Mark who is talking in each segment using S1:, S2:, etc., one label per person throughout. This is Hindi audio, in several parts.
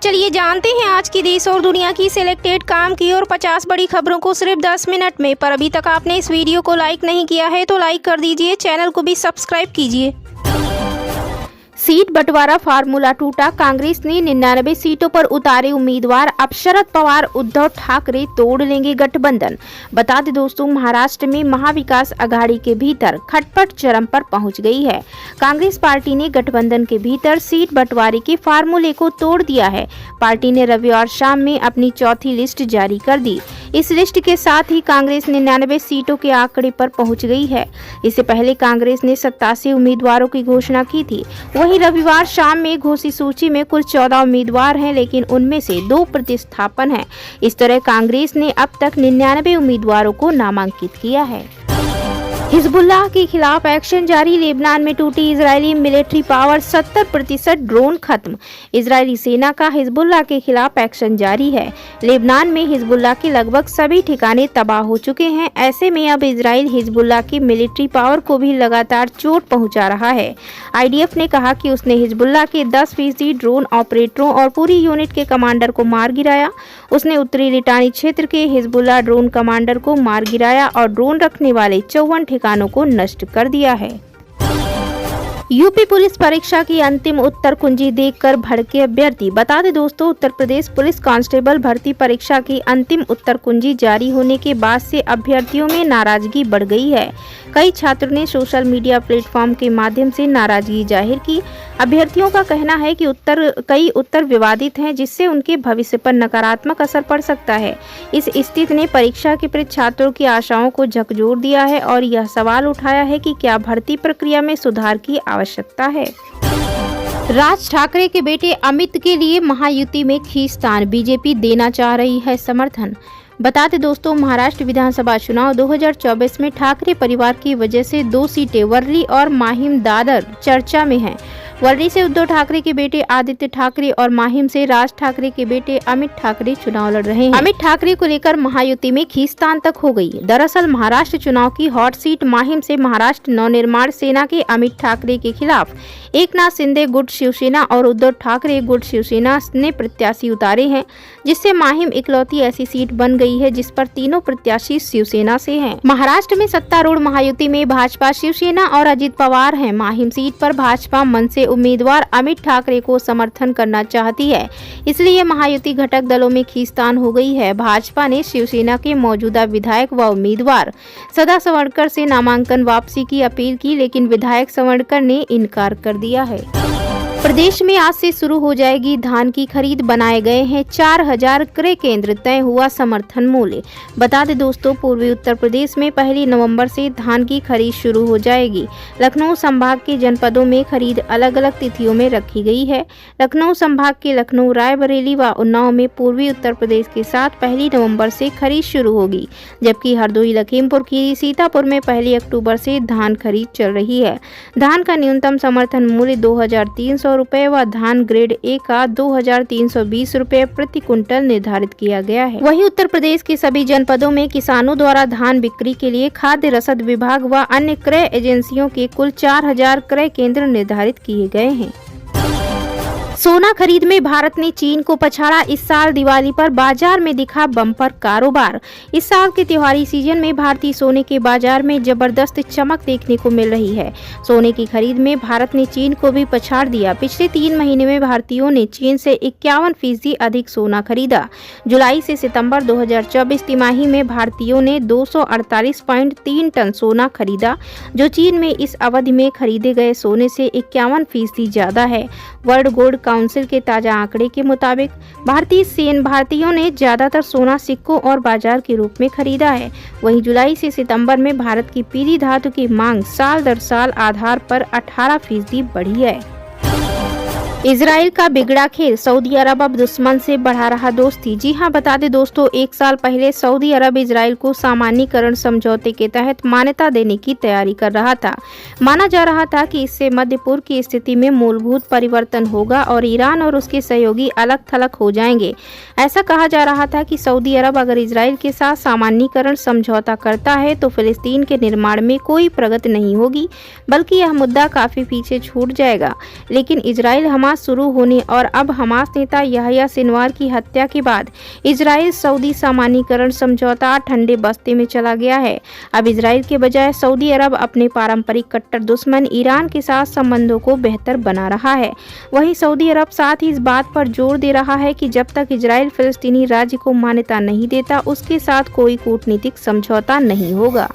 S1: चलिए जानते हैं आज की देश और दुनिया की सिलेक्टेड काम की और 50 बड़ी खबरों को सिर्फ 10 मिनट में। पर अभी तक आपने इस वीडियो को लाइक नहीं किया है तो लाइक कर दीजिए, चैनल को भी सब्सक्राइब कीजिए। सीट बंटवारा फार्मूला टूटा, कांग्रेस ने 99 सीटों पर उतारे उम्मीदवार, अब शरद पवार उद्धव ठाकरे तोड़ लेंगे गठबंधन। बता दें दोस्तों, महाराष्ट्र में महाविकास आघाड़ी के भीतर खटपट चरम पर पहुंच गई है। कांग्रेस पार्टी ने गठबंधन के भीतर सीट बंटवारे के फार्मूले को तोड़ दिया है। पार्टी ने रविवार शाम में अपनी चौथी लिस्ट जारी कर दी। इस लिस्ट के साथ ही कांग्रेस 99 सीटों के आंकड़े पर पहुंच गई है। इससे पहले कांग्रेस ने 87 उम्मीदवारों की घोषणा की थी। वहीं रविवार शाम में घोषित सूची में कुल 14 उम्मीदवार हैं, लेकिन उनमें से 2 प्रतिस्थापन हैं। इस तरह कांग्रेस ने अब तक 99 उम्मीदवारों को नामांकित किया है। हिजबुल्लाह के खिलाफ एक्शन जारी, लेबनान में टूटी इजरायली मिलिट्री पावर, 70% ड्रोन खत्म। इजरायली सेना का हिजबुल्लाह के खिलाफ एक्शन जारी है। लेबनान में हिजबुल्लाह के लगभग सभी ठिकाने तबाह हो चुके हैं। ऐसे में अब इजराइल हिजबुल्लाह की मिलिट्री पावर को भी लगातार चोट पहुंचा रहा है। IDF ने कहा कि उसने हिजबुल्लाह के 10% ड्रोन ऑपरेटरों और पूरी यूनिट के कमांडर को मार गिराया। उसने उत्तरी लिटानी क्षेत्र के हिजबुल्लाह ड्रोन कमांडर को मार गिराया और ड्रोन रखने वाले 54 ठिकानों को नष्ट कर दिया है। यूपी पुलिस परीक्षा की अंतिम उत्तर कुंजी देखकर भड़के अभ्यर्थी। बता दें दोस्तों, उत्तर प्रदेश पुलिस कांस्टेबल भर्ती परीक्षा की अंतिम उत्तर कुंजी जारी होने के बाद से अभ्यर्थियों में नाराजगी बढ़ गई है। कई छात्रों ने सोशल मीडिया प्लेटफॉर्म के माध्यम से नाराजगी जाहिर की। अभ्यर्थियों का कहना है कि कई उत्तर विवादित हैं, जिससे उनके भविष्य पर नकारात्मक असर पड़ सकता है। इस स्थिति ने परीक्षा के प्रति छात्रों की आशाओं को झकझोर दिया है और यह सवाल उठाया है कि क्या भर्ती प्रक्रिया में सुधार की आवश्यकता है। राज ठाकरे के बेटे अमित के लिए महायुति में खींचतान, बीजेपी देना चाह रही है समर्थन। बता दें दोस्तों, महाराष्ट्र विधानसभा चुनाव 2024 में ठाकरे परिवार की वजह से 2 सीटें वर्ली और माहिम दादर चर्चा में हैं। वर्ली से उद्धव ठाकरे के बेटे आदित्य ठाकरे और माहिम से राज ठाकरे के बेटे अमित ठाकरे चुनाव लड़ रहे हैं। अमित ठाकरे को लेकर महायुति में खींचतान तक हो गई। दरअसल महाराष्ट्र चुनाव की हॉट सीट माहिम से महाराष्ट्र नवनिर्माण सेना के अमित ठाकरे के खिलाफ एकनाथ शिंदे गुट शिवसेना और उद्धव ठाकरे गुट शिवसेना ने प्रत्याशी उतारे हैं, जिससे माहिम इकलौती ऐसी सीट बन गई है जिस पर तीनों प्रत्याशी शिवसेना से हैं। महाराष्ट्र में सत्तारूढ़ महायुति में भाजपा, शिवसेना और अजित पवार हैं। माहिम सीट पर भाजपा मन से उम्मीदवार अमित ठाकरे को समर्थन करना चाहती है, इसलिए महायुति घटक दलों में खींचतान हो गई है। भाजपा ने शिवसेना के मौजूदा विधायक व उम्मीदवार सदा सवरकर से नामांकन वापसी की अपील की, लेकिन विधायक सवरकर ने इनकार कर दिया है। प्रदेश में आज से शुरू हो जाएगी धान की खरीद, बनाए गए हैं 4000 क्रय केंद्र, तय हुआ समर्थन मूल्य। बता दें दोस्तों, पूर्वी उत्तर प्रदेश में 1 नवंबर से धान की खरीद शुरू हो जाएगी। लखनऊ संभाग के जनपदों में खरीद अलग अलग तिथियों में रखी गई है। लखनऊ संभाग के लखनऊ, रायबरेली व उन्नाव में पूर्वी उत्तर प्रदेश के साथ 1 नवंबर से खरीद शुरू होगी, जबकि हरदोई, लखीमपुर खीरी, सीतापुर में 1 अक्टूबर से धान खरीद चल रही है। धान का न्यूनतम समर्थन मूल्य 2300 रुपए व धान ग्रेड A का 2320 रुपए प्रति कुंटल निर्धारित किया गया है। वहीं उत्तर प्रदेश के सभी जनपदों में किसानों द्वारा धान बिक्री के लिए खाद्य रसद विभाग व अन्य क्रय एजेंसियों के कुल 4000 क्रय केंद्र निर्धारित किए गए हैं। सोना खरीद में भारत ने चीन को पछाड़ा, इस साल दिवाली पर बाजार में दिखा बम्पर कारोबार। इस साल के त्योहारी सीजन में भारतीय सोने के बाजार में जबरदस्त चमक देखने को मिल रही है। सोने की खरीद में भारत ने चीन को भी पछाड़ दिया। पिछले 3 महीने में भारतीयों ने चीन से 51% अधिक सोना खरीदा। जुलाई से सितंबर 2024 तिमाही में भारतीयों ने 248.3 टन सोना खरीदा, जो चीन में इस अवधि में खरीदे गए सोने से 51% ज्यादा है। वर्ल्ड गोल्ड काउंसिल के ताजा आंकड़े के मुताबिक भारतीयों ने ज्यादातर सोना सिक्कों और बाजार के रूप में खरीदा है। वहीं जुलाई से सितंबर में भारत की पीली धातु की मांग साल दर साल आधार पर 18% बढ़ी है। इजराइल का बिगड़ा खेल, सऊदी अरब अब दुश्मन से बढ़ा रहा दोस्ती। जी हां, बता दें दोस्तों, 1 साल पहले सऊदी अरब इजराइल को सामान्यीकरण समझौते के तहत मान्यता देने की तैयारी कर रहा था। माना जा रहा था कि इससे मध्य पूर्व की स्थिति में मूलभूत परिवर्तन होगा और ईरान और उसके सहयोगी अलग थलग हो जाएंगे। ऐसा कहा जा रहा था कि सऊदी अरब अगर इजराइल के साथ सामान्यीकरण समझौता करता है तो फिलिस्तीन के निर्माण में कोई प्रगति नहीं होगी, बल्कि यह मुद्दा काफी पीछे छूट जाएगा। लेकिन इजराइल हमास गोलीबारी शुरू होने और अब हमास नेता यहया सिनवार की हत्या के बाद इजराइल सऊदी सामान्यीकरण समझौता ठंडे बस्ते में चला गया है। अब इजराइल के बजाय सऊदी अरब अपने पारंपरिक कट्टर दुश्मन ईरान के साथ संबंधों को बेहतर बना रहा है। वहीं सऊदी अरब साथ ही इस बात पर जोर दे रहा है कि जब तक इजराइल फिलिस्तीनी राज्य को मान्यता नहीं देता उसके साथ कोई कूटनीतिक समझौता नहीं होगा।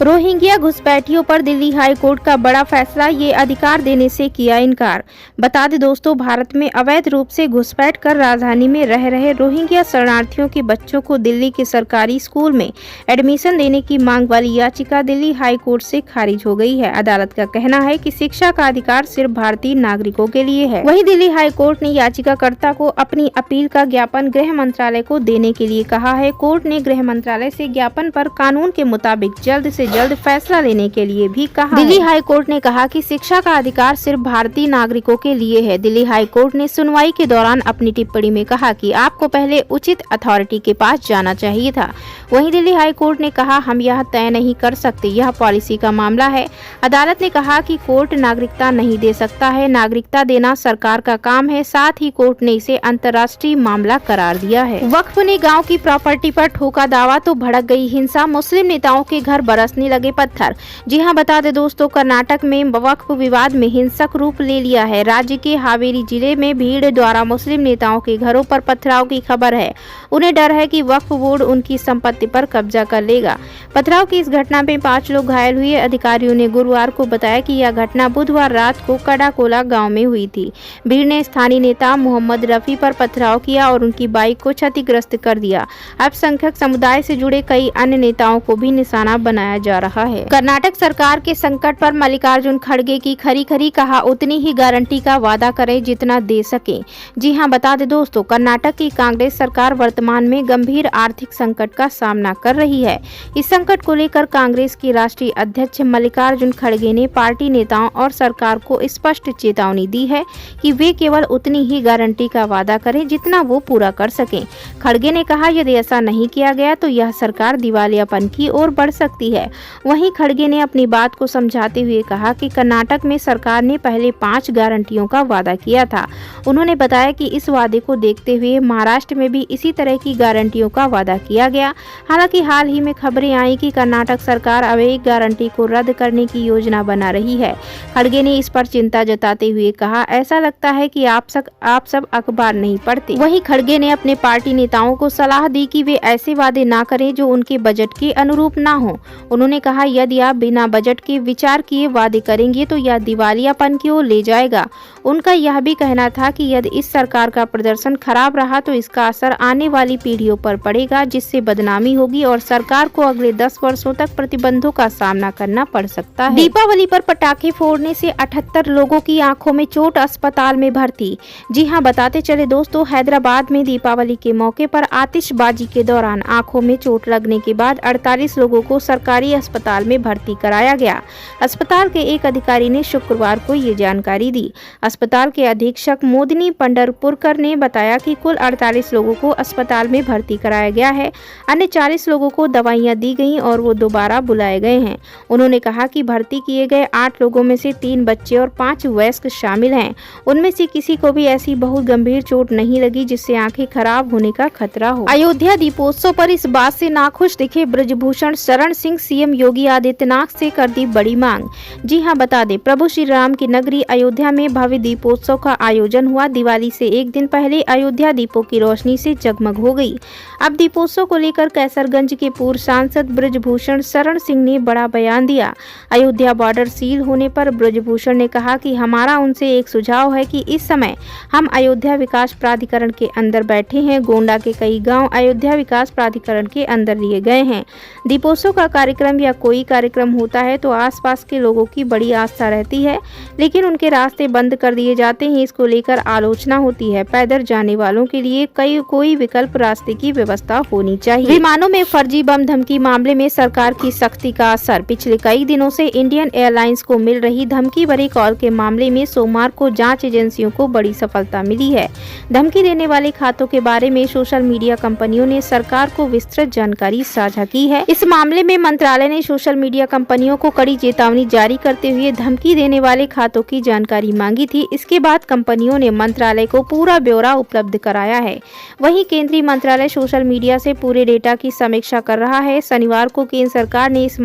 S1: रोहिंग्या घुसपैठियों पर दिल्ली हाई कोर्ट का बड़ा फैसला, ये अधिकार देने से किया इनकार। बता दें दोस्तों, भारत में अवैध रूप से घुसपैठ कर राजधानी में रह रहे रोहिंग्या शरणार्थियों के बच्चों को दिल्ली के सरकारी स्कूल में एडमिशन देने की मांग वाली याचिका दिल्ली हाई कोर्ट से खारिज हो गई है। अदालत का कहना है कि शिक्षा का अधिकार सिर्फ भारतीय नागरिकों के लिए है। वहीं दिल्ली हाई कोर्ट ने याचिकाकर्ता को अपनी अपील का ज्ञापन गृह मंत्रालय को देने के लिए कहा है। कोर्ट ने गृह मंत्रालय से ज्ञापन पर कानून के मुताबिक जल्द से जल्द फैसला लेने के लिए भी कहा। दिल्ली हाई कोर्ट ने कहा कि शिक्षा का अधिकार सिर्फ भारतीय नागरिकों के लिए है। दिल्ली हाई कोर्ट ने सुनवाई के दौरान अपनी टिप्पणी में कहा कि आपको पहले उचित अथॉरिटी के पास जाना चाहिए था। वहीं दिल्ली हाई कोर्ट ने कहा, हम यह तय नहीं कर सकते, यह पॉलिसी का मामला है। अदालत ने कहा कि कोर्ट नागरिकता नहीं दे सकता है, नागरिकता देना सरकार का काम है। साथ ही कोर्ट ने इसे अंतर्राष्ट्रीय मामला करार दिया है। वक्फ ने गाँव की प्रॉपर्टी पर ठोका दावा तो भड़क गई हिंसा, मुस्लिम नेताओं के घर बरसने लगे पत्थर। जी हां, बता दें दोस्तों, कर्नाटक में वक्फ विवाद में हिंसक रूप ले लिया है। राज्य के हावेरी जिले में भीड़ द्वारा मुस्लिम नेताओं के घरों पर पथराव की खबर है। उन्हें डर है कि वक्फ बोर्ड उनकी संपत्ति पर कब्जा कर लेगा। पथराव की इस घटना में 5 लोग घायल हुए। अधिकारियों ने गुरुवार को बताया कि यह घटना बुधवार रात को कडाकोला गाँव में हुई थी। भीड़ ने स्थानीय नेता मोहम्मद रफी पर पथराव किया और उनकी बाइक को क्षतिग्रस्त कर दिया। अल्पसंख्यक समुदाय से जुड़े कई अन्य नेताओं को भी निशाना बनाया जा रहा है। कर्नाटक सरकार के संकट पर मल्लिकार्जुन खड़गे की खरी कहा, उतनी ही गारंटी का वादा करें जितना दे सके। जी हां, बता दें दोस्तों, कर्नाटक की कांग्रेस सरकार वर्तमान में गंभीर आर्थिक संकट का सामना कर रही है। इस संकट को लेकर कांग्रेस के राष्ट्रीय अध्यक्ष मल्लिकार्जुन खड़गे ने पार्टी नेताओं और सरकार को स्पष्ट चेतावनी दी है कि वे केवल उतनी ही गारंटी का वादा करें जितना वो पूरा कर सकें। खड़गे ने कहा, यदि ऐसा नहीं किया गया तो यह सरकार दिवालियापन की ओर बढ़ सकती है। वहीं खड़गे ने अपनी बात को समझाते हुए कहा कि कर्नाटक में सरकार ने पहले 5 गारंटियों का वादा किया था। उन्होंने बताया कि इस वादे को देखते हुए महाराष्ट्र में भी इसी तरह की गारंटियों का वादा किया गया। हालांकि हाल ही में खबरें आई कि कर्नाटक सरकार अब एक गारंटी को रद्द करने की योजना बना रही है। खड़गे ने इस पर चिंता जताते हुए कहा, ऐसा लगता है कि आप सब अखबार नहीं पढ़ते। वहीं खड़गे ने अपने पार्टी नेताओं को सलाह दी कि वे ऐसे वादे ना करें जो उनके बजट के अनुरूप ना हो। उन्होंने कहा, यदि आप बिना बजट के विचार किए वादे करेंगे तो यह दिवालियापन की ओर ले जाएगा। उनका यह भी कहना था कि यदि इस सरकार का प्रदर्शन खराब रहा तो इसका असर आने वाली पीढ़ियों पर पड़ेगा, जिससे बदनामी होगी और सरकार को अगले 10 वर्षों तक प्रतिबंधों का सामना करना पड़ सकता है। दीपावली पर पटाखे फोड़ने से 78 लोगों की आंखों में चोट, अस्पताल में भर्ती। जी हां, बताते चले दोस्तों, हैदराबाद में दीपावली के मौके पर आतिशबाजी के दौरान आंखों में चोट लगने के बाद 48 लोगों को सरकारी अस्पताल में भर्ती कराया गया। अस्पताल के एक अधिकारी ने शुक्रवार को ये जानकारी दी। अस्पताल के अधीक्षक मोदिनी पंढरपुरकर ने बताया कि कुल 48 लोगों को अस्पताल में भर्ती कराया गया है। अन्य 40 लोगों को दवाइयां दी गईं और वो दोबारा बुलाए गए हैं। उन्होंने कहा कि भर्ती किए गए 8 लोगों में से 3 बच्चे और 5 वयस्क शामिल हैं। उनमें से किसी को भी ऐसी बहुत गंभीर चोट नहीं लगी जिससे आंखें खराब होने का खतरा हो। अयोध्या दीपोत्सव पर इस बात से नाखुश दिखे ब्रजभूषण शरण सिंह, सीएम योगी आदित्यनाथ से कर दी बड़ी मांग। जी हां, बता दें, प्रभु श्री राम की नगरी अयोध्या में भव्य दीपोत्सव का आयोजन हुआ। दिवाली से एक दिन पहले अयोध्या दीपों की रोशनी से जगमग हो गई। अब दीपोत्सव को लेकर कैसरगंज के पूर्व सांसद ब्रजभूषण शरण सिंह ने बड़ा बयान दिया। अयोध्या बॉर्डर सील होने पर ब्रजभूषण ने कहा कि हमारा उनसे एक सुझाव है कि इस समय हम अयोध्या विकास प्राधिकरण के अंदर बैठे हैं। गोंडा के कई गाँव अयोध्या विकास प्राधिकरण के अंदर लिए गए हैं। दीपोत्सव का कार्यक्रम या कोई कार्यक्रम होता है तो आसपास के लोगों की बड़ी आस्था रहती है, लेकिन उनके रास्ते बंद कर दिए जाते हैं। इसको लेकर आलोचना होती है। पैदल जाने वालों के लिए कोई विकल्प रास्ते की व्यवस्था होनी चाहिए। विमानों में फर्जी बम धमकी मामले में सरकार की सख्ती का असर। पिछले कई दिनों से इंडियन एयरलाइंस को मिल रही धमकी भरी कॉल के मामले में सोमवार को जांच एजेंसियों को बड़ी सफलता मिली है। धमकी देने वाले खातों के बारे में सोशल मीडिया कंपनियों ने सरकार को विस्तृत जानकारी साझा की है। इस मामले में मंत्रालय मंत्रालय ने सोशल मीडिया कंपनियों को कड़ी चेतावनी जारी करते हुए धमकी देने वाले खातों की जानकारी मांगी थी। इसके बाद कंपनियों ने मंत्रालय को पूरा ब्यौरा उपलब्ध कराया है। वहीं केंद्रीय मंत्रालय सोशल मीडिया से पूरे डेटा की समीक्षा कर रहा है। शनिवार को केंद्र सरकार ने इस